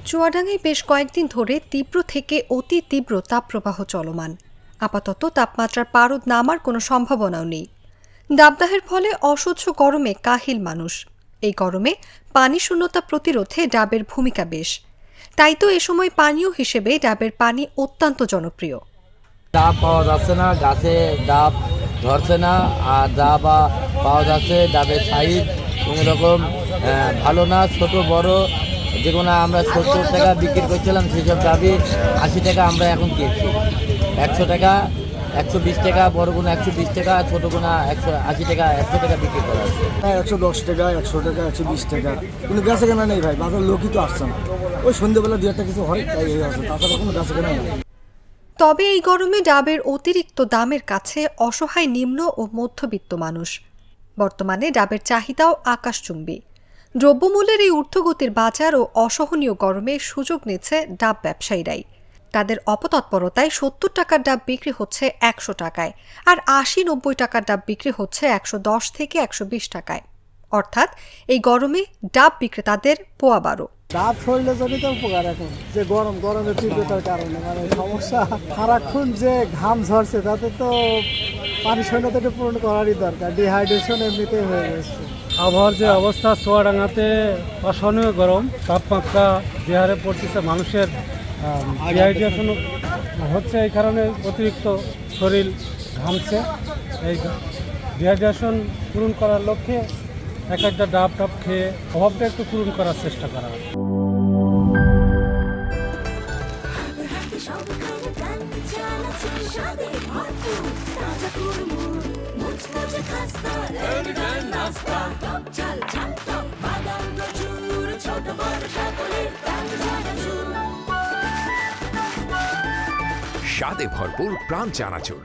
চুয়াডাঙ্গায় বেশ কয়েকদিন ধরে তীব্র থেকে অতি তীব্র তাপপ্রবাহ চলমান। আপাতত তাপমাত্রার পারদ নামার কোনো সম্ভাবনাও নেই। দাবদাহের ফলে অসহ্য গরমে কাহিল মানুষ। এই গরমে পানি শূন্যতা প্রতিরোধে ডাবের ভূমিকা বেশ। তাই তো এ সময় পানীয় হিসেবে ডাবের পানি অত্যন্ত জনপ্রিয়। ডাব পাওয়া যাচ্ছে না, গাছে ডাব ধরছে না, আর ডাব পাওয়া যাচ্ছে, ডাবের সাইজ কোনো রকম ভালো না, ছোট বড় যে কোনো। আমরা 70 টাকা বিক্রি করছিলাম সেসব ডাবই 80 টাকা আমরা এখন কিনছি। 100 টাকা, 120 টাকা, বড় কোনো 120 টাকা, ছোট কোনো 180 টাকা, 100 টাকা বিক্রি করা হচ্ছে। 110 টাকা, 100 টাকা, 120 টাকা, কিন্তু বেচা কেনা নেই ভাই। বাজার লোকই তো আসছে না। ওই সন্ধ্যেবেলা দু একটা কিছু হয়, তাই এই আছে, তাছাড়া কোনো বেচা কেনা নেই। তবে এই গরমে ডাবের অতিরিক্ত দামের কাছে অসহায় নিম্ন ও মধ্যবিত্ত মানুষ। বর্তমানে ডাবের চাহিদাও আকাশচুম্বী। দ্রব্যমূল্যের এই ঊর্ধ্বগতির বাজার ও অসহনীয় গরমে সুযোগ নিচ্ছে ডাব ব্যবসায়ীরাই। তাদের অপতৎপরতায় 70 টাকার ডাব বিক্রি হচ্ছে 100 টাকায়, আর 80-90 টাকার ডাব বিক্রি হচ্ছে 110 থেকে 120 টাকায়। অর্থাৎ এই গরমে ডাব বিক্রেতাদের পোয়া 12। ডাব শরীরের জন্য তো উপকার। এখন যে গরমের তীব্রতার কারণে সমস্যা, সারাক্ষণ যে ঘাম ঝরছে তাতে তো পানি শূন্যতাটা পূরণ করারই দরকার। ডিহাইড্রেশন এমনিতেই হয়ে গেছে। আবহাওয়ার যে অবস্থা, চুয়াডাঙ্গাতে অসহনীয় গরম, তাপমাত্রা যে হারে পড়তেছে, মানুষের ডিহাইড্রেশন হচ্ছে। এই কারণে অতিরিক্ত শরীর ঘামছে। এই ডিহাইড্রেশন পূরণ করার লক্ষ্যে একটা ডাব খেয়ে অভাবটা একটু পূরণ করার চেষ্টা করা। স্বাদে ভরপুর প্রাণ চানাচুর।